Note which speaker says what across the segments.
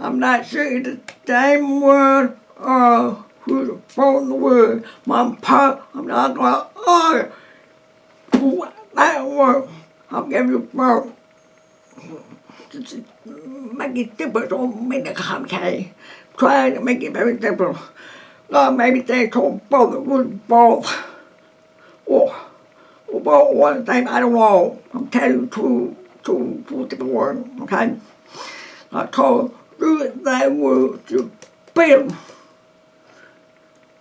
Speaker 1: I'm not saying the same word who's the phone the word. I'm not going to argue who that word. I'll give you both. Make it simple, don't make it complicated. Try to make it very simple. Maybe they told both, it was both. Or both one thing, I don't know. I'm telling you two different words, okay? I told you that word to build.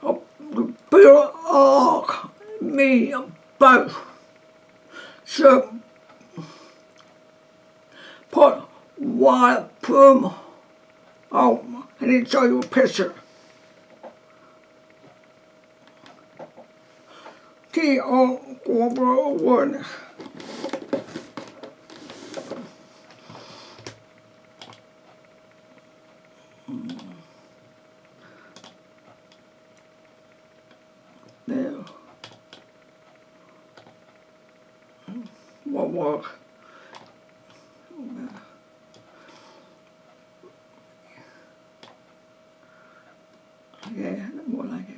Speaker 1: To build me both. So, put one plum. Oh, I need to show you a picture. T-O-1. There. Won't work. Yeah, more like it.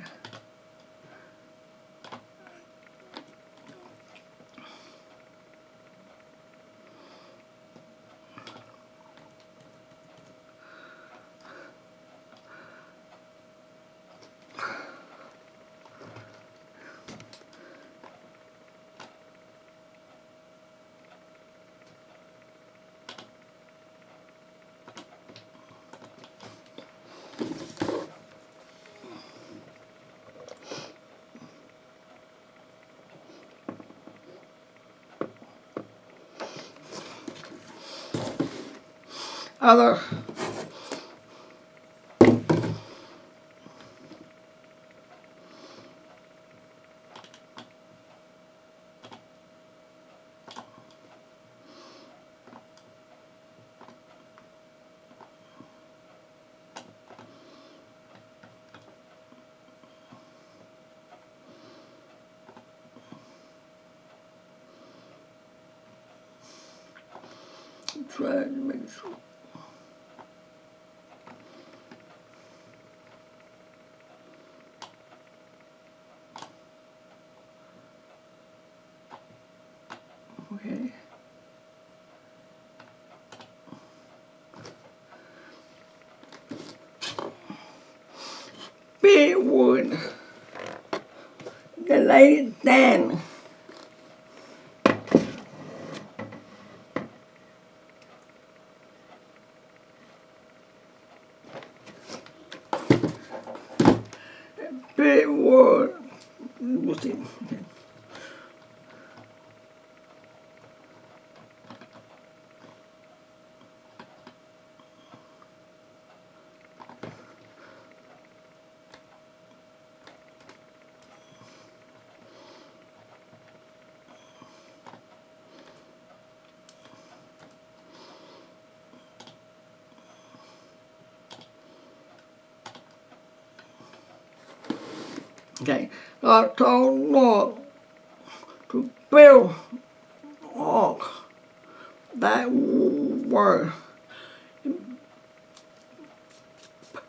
Speaker 1: Other. Try to make sure. Okay. Big wood. The lady Dan. Big wood. We'll see. Okay. Okay, I told Lord to build that word.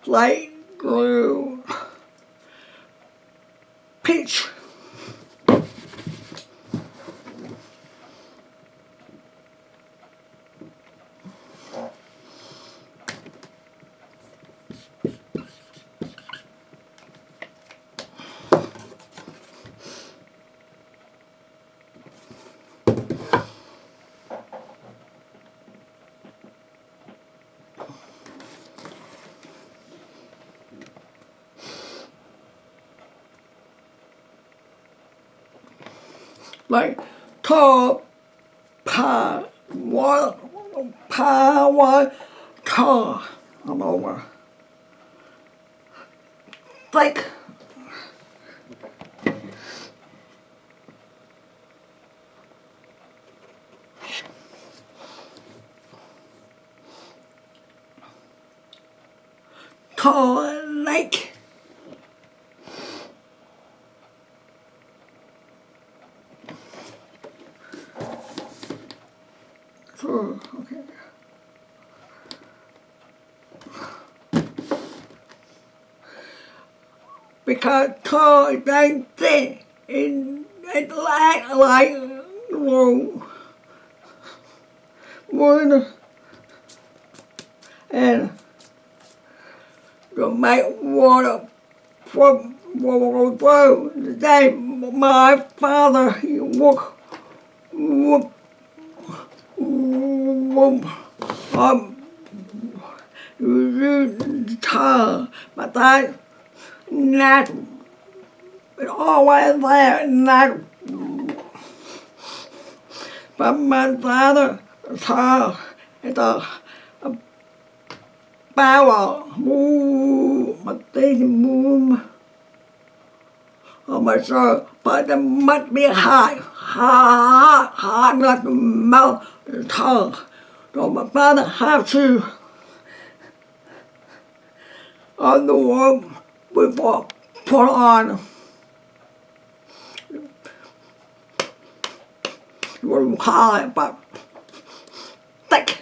Speaker 1: Light glue. Peach. Like tall power, car. I'm over. Like tall lake. Okay. because Thor đang chết in it like wood and the make water from the day my father he woke mà ta nát it always there nát but my father tar it a power mà tên moon my son but it must be hard not the mouth the tongue so my father have to on the wall before put on what do you call it but thick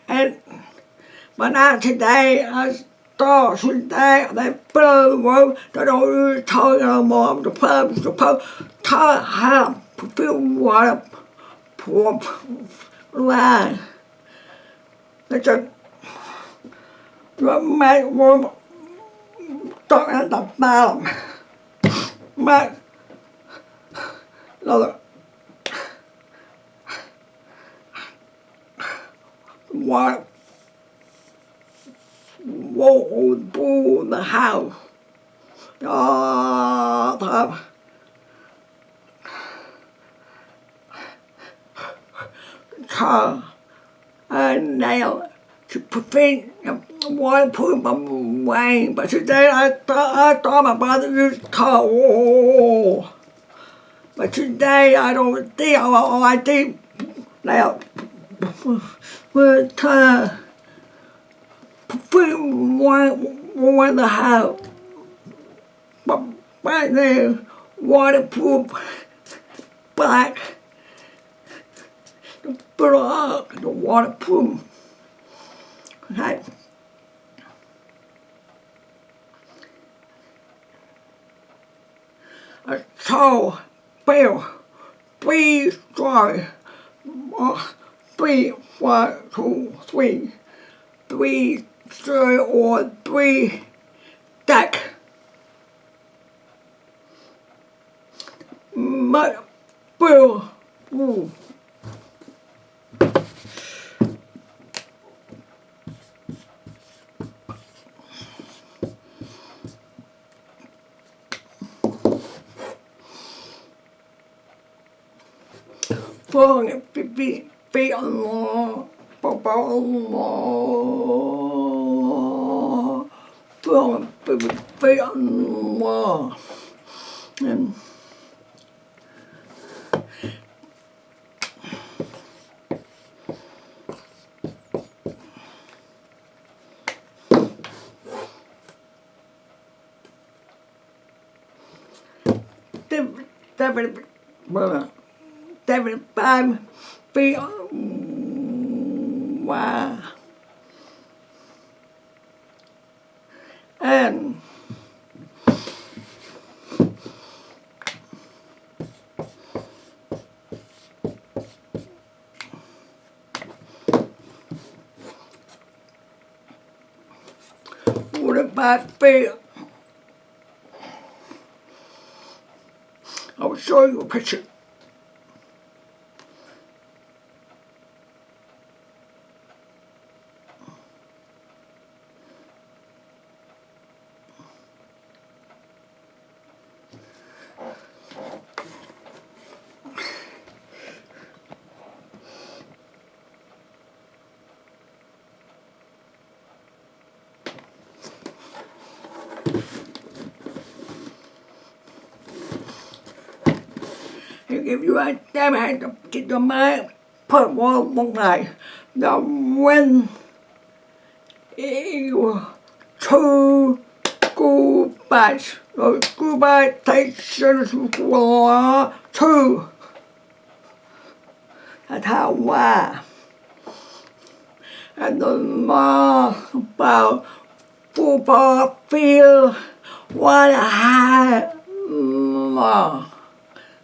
Speaker 1: and but now today I start today they put the world they don't use toilet no more the pub toilet have fill water pour line they just make one talk at the bottom make water wall through the house car and nail to prevent water pulling from rain. But today I thought my brother used car. But today I don't think all I think now with prevent one the house. But right there waterproof black the waterproof right. I saw Bill 3 story 3 1 2 3 3 story or 3 deck but Bill Phương bị Allah bảo Allah Phương bị Allah and Bedtime bị và and what about fear? I'll show you a picture. If you had never had to get the mind, put one night, the when you two goodbyes, the goodbye takes for two. That's how why. And the law about football field. What I have,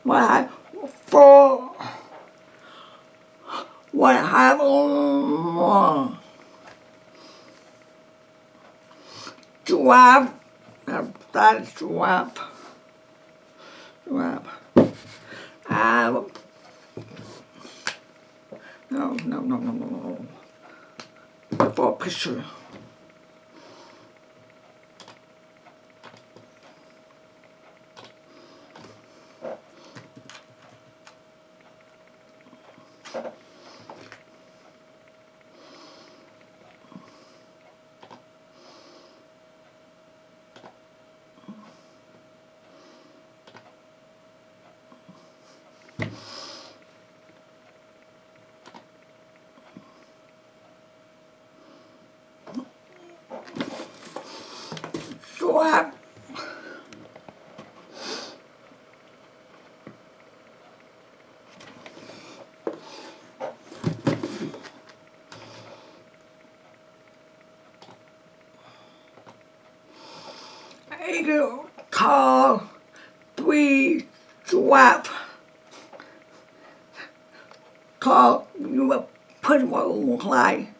Speaker 1: what I for, what I have, drop, that's drop, drop. No. For a picture. Drop. Eagle, call, 3, drop. Call, you will put one line.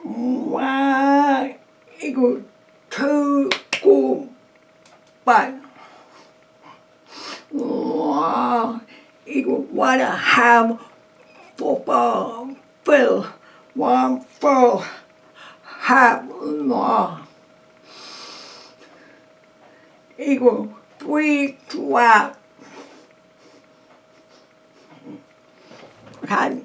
Speaker 1: 1 equal 2 go back. 1 equal 1.5 football field. 1 full half long. Equal 3 drop. Okay.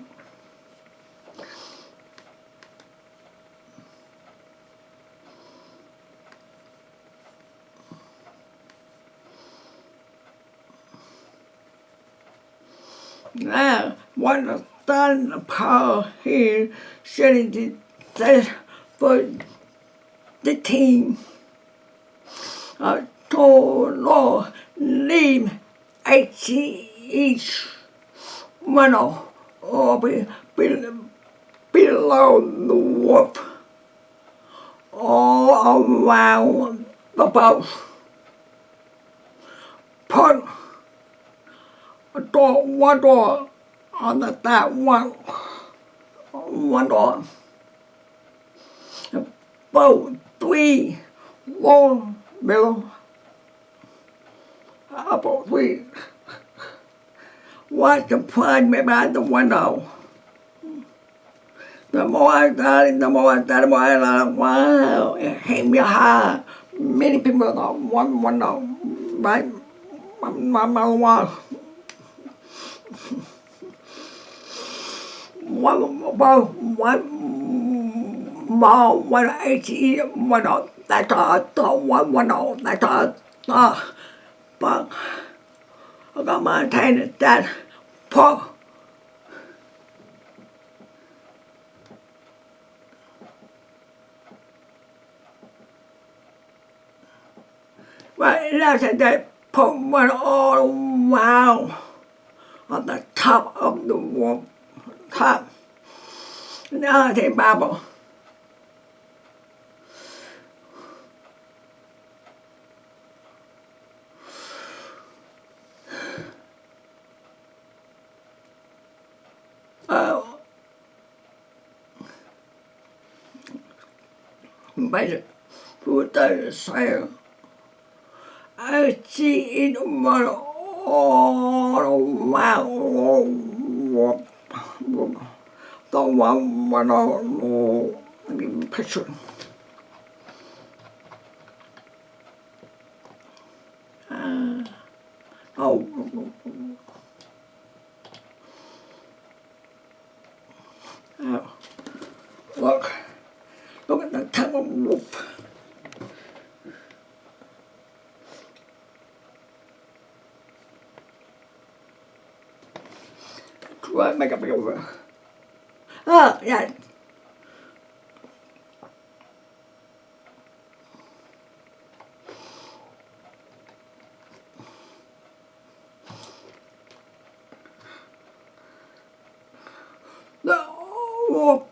Speaker 1: Now, when the sun apart here, setting this for the team. Total leave each one or below the roof, all around the boat. Put one door on that one door. Boat 3 long below. About 3. Watch the plug me by the window. The more I got it, the more I thought about it, wow, it hit me hard. Many people thought one window, right? My one. One HE window. That's all I thought. One window. That's all I thought. But I got my antenna that pop. Right now, they put one all around on the top of the wall. Top. Now I take Bible. But who does say I see it all around the one picture. Look at the top of the roof. Try make a big over. Oh, yeah. The roof.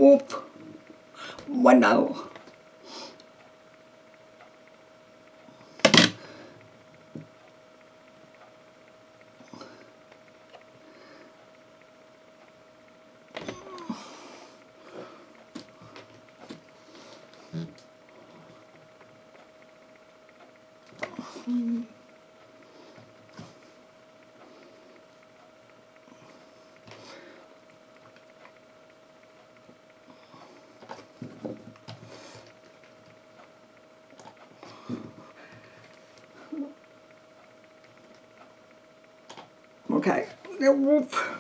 Speaker 1: roof window. Okay, the roof.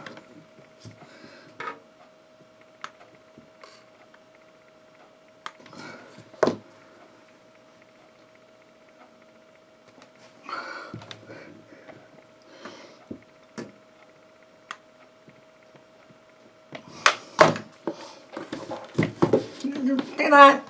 Speaker 1: Take that.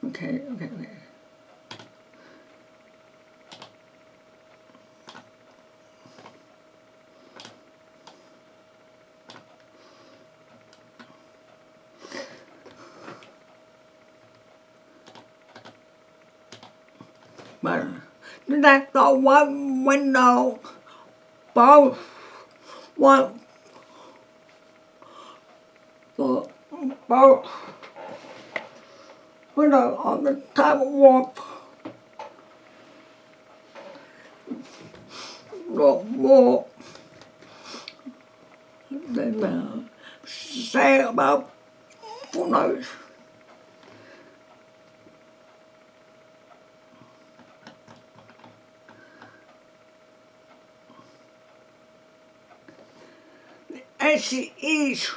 Speaker 1: Okay. But that's the one window, both one, both window on the top of roof. No more than say about 4 nights. As she is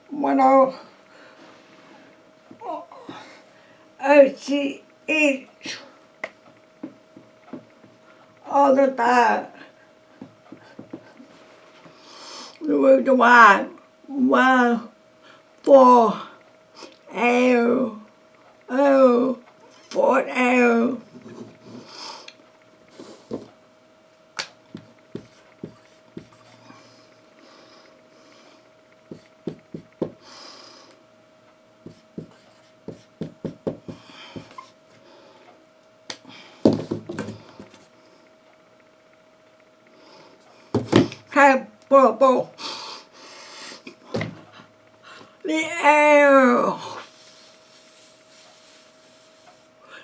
Speaker 1: window, as she is all the time. The reason why 1, 4, L, 4 L. Capable. The air.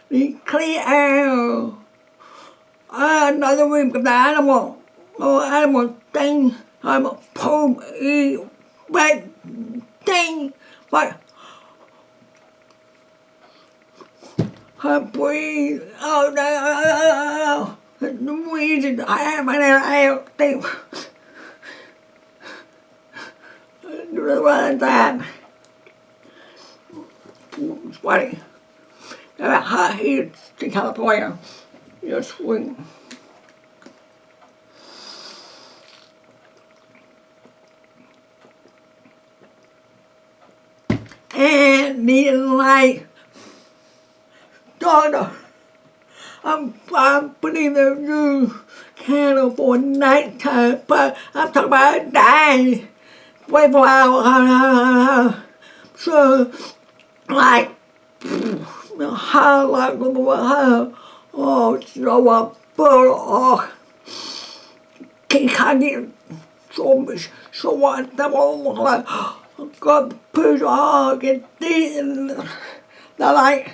Speaker 1: The clear air. Another room of the animal. Or animal thing. I'm a poem. Red thing. But I breathe. Oh no. The reason I have an air thing. Rather than sweating. High heat to California. You're swing. And the light. Daughter. I'm putting the new candle for nighttime, but I'm talking about day. 24 hours. So, like, how like how so but can you so what the like God put get the light.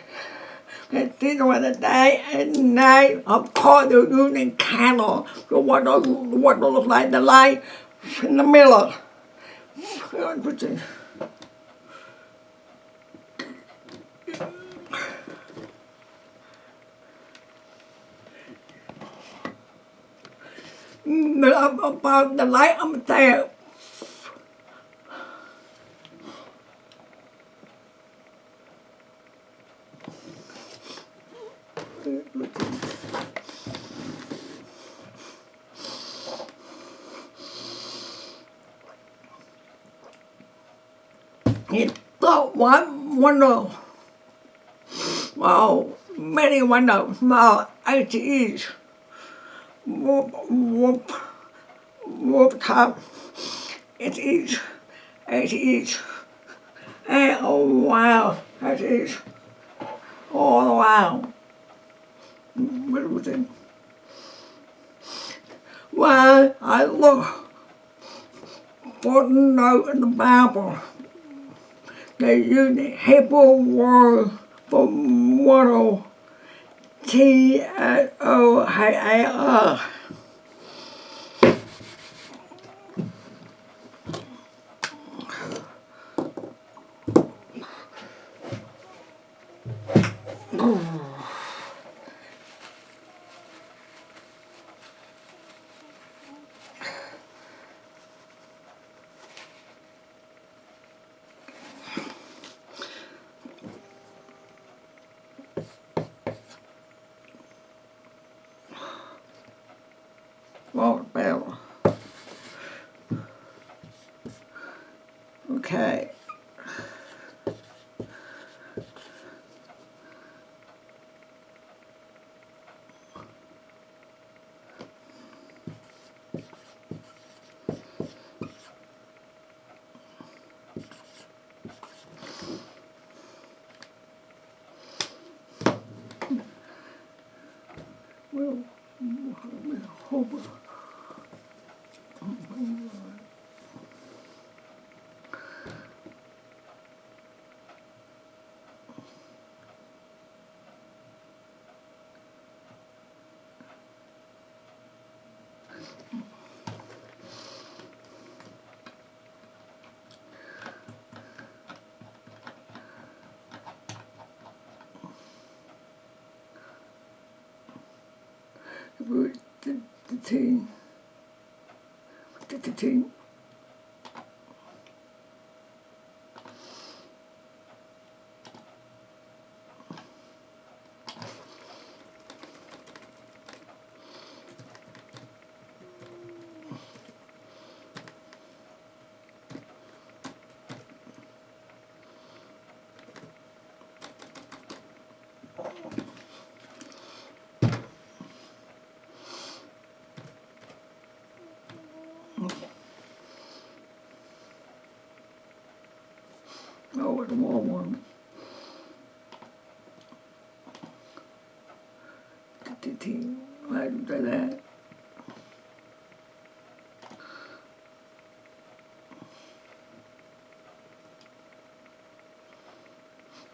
Speaker 1: This was the day and night of course they're using candle. So what looks like the light in the middle. About the light I'm there. He thought one window. Well, many windows, small ATEs. Rooftop. ATEs. And oh wow, ATEs. All around. What was it? Well, I look for the note in the Bible. They use the Hebrew word for model, T-S-O-H-A-R. Well, well. Okay. Well, hope. The team. The team. Oh, the more one. The team. Why do that?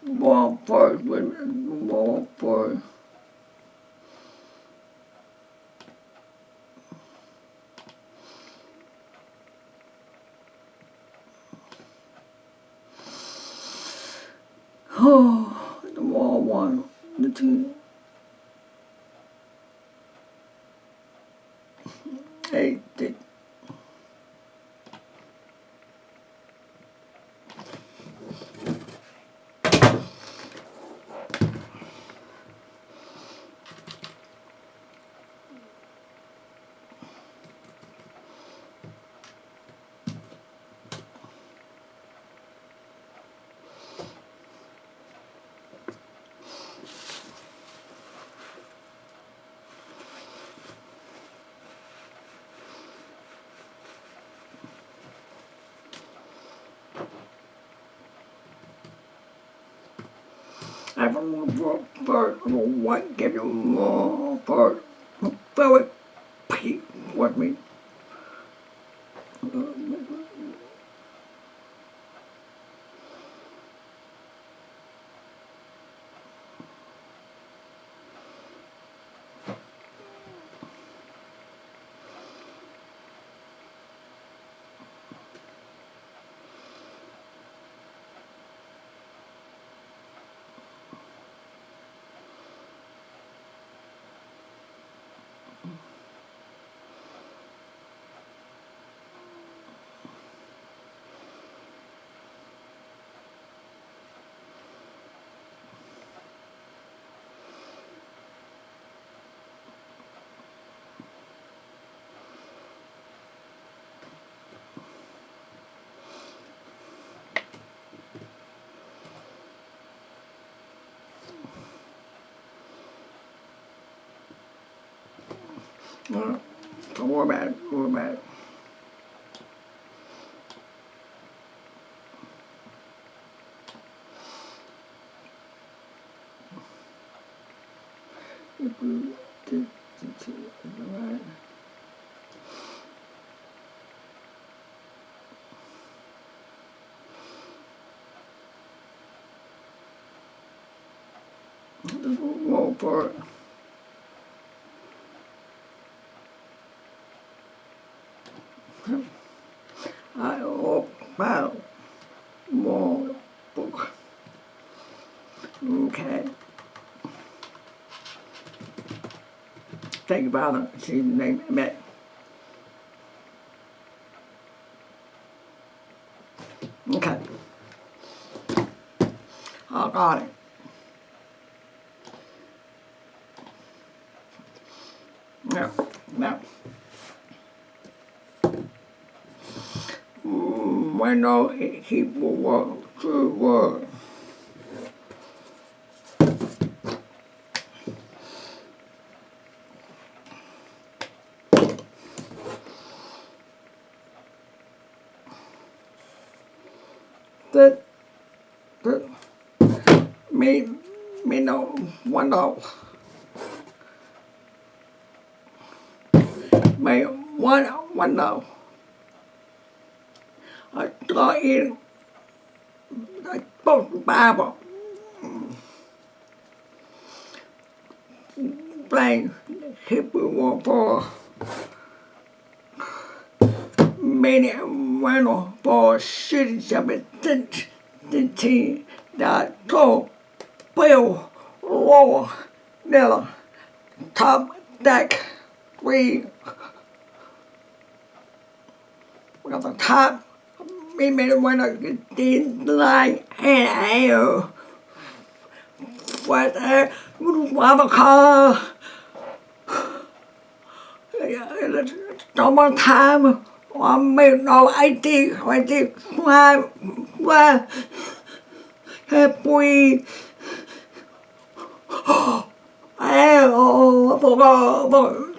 Speaker 1: More first, more first. Oh, the more one. The team. 8. I don't know for what give you more for very peak what me. Don't worry about it. Don't worry about it. Roll for it. I hope about more book. Okay. Thank you, Father. See you in the name. Amen. Okay. I got it. Yeah. Now. When all he will walk through word. That me no one know. Me one know. I got in I spoke the Bible. Plain Hebrew word for many one for citizenship identity that told Bill Lower Nilla top deck we got the top me made one of the line and air what what a car trong một time mình nó IT qua happy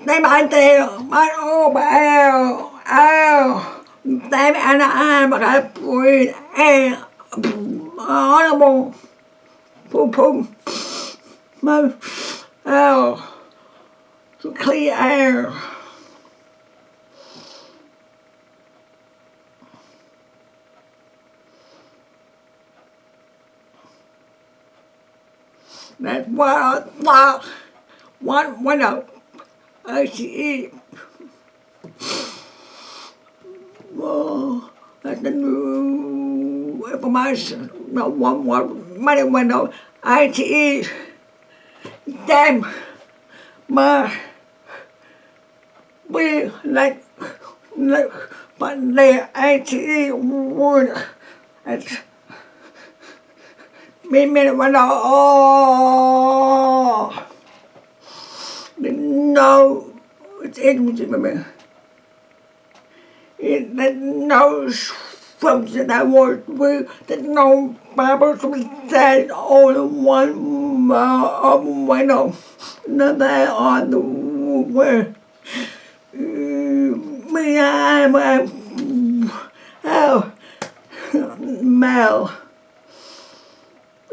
Speaker 1: đây bạn tiền bạn ô bạn đây bạn ai mà cái vui nó một phum mà to clear air. That's what I thought. One of ICE. Well, that's the new information. No one money went out. ITE. Damn. Mà we like but the ITE would me went out. Oh, no, it's in it knows something that was we that no Bible said all one window, another on the where me I'm Mel.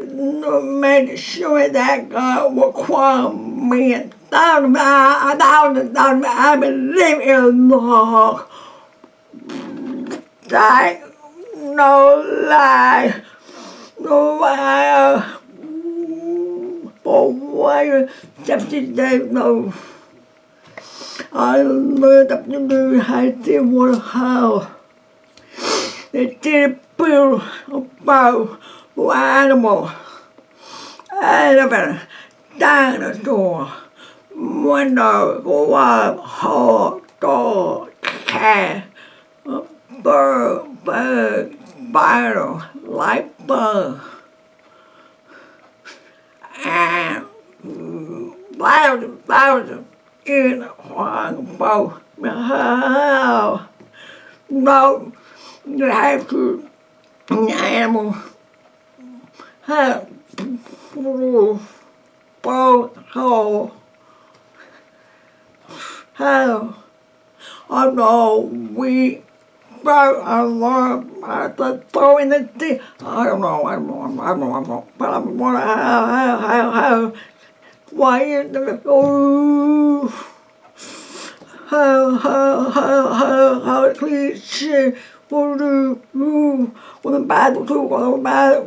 Speaker 1: No made sure that God will qualm me and down I believe in the die no lie no lie for why just today no I mơ tập những người hai tiếng một hào để chia build about animal elephant dinosaur window wall hole door cat bird spider light bulb and thousand in one boat. No, you have to animal have boat hole how, oh no, we broke our Lord, the throw in the tea. I don't know, but I'm wondering how, why is the, oh, how cliche, when the Bible too, when the Bible,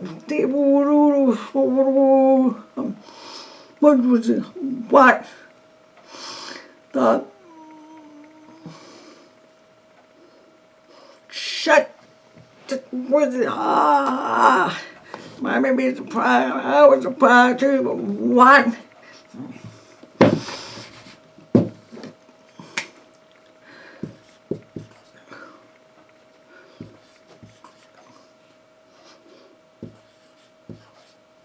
Speaker 1: what was it, what, the, shut, was it, I may be surprised, I was surprised too, but what?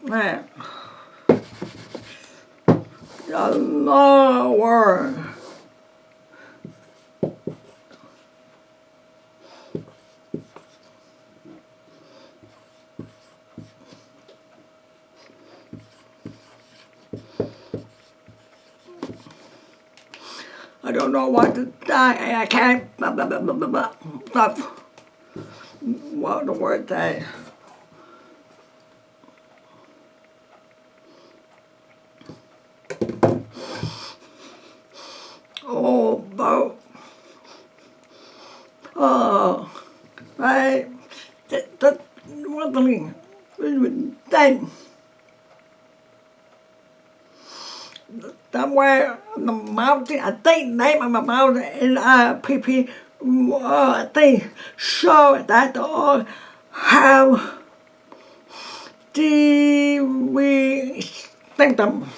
Speaker 1: Man, the Lord. I don't know what to say. I can't stop what the word say. Oh, but right. That one thing. Then somewhere on the mountain, I think the name of the mountain is PP. I think show that how do we think them.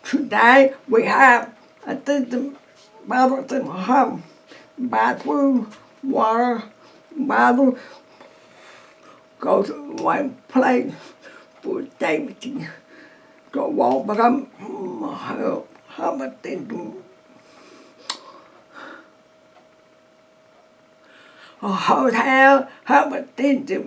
Speaker 1: Today we have, I think the bathroom, water, bathroom, go to one place for dating. Go walk, but how much they do. A hotel, how much they do.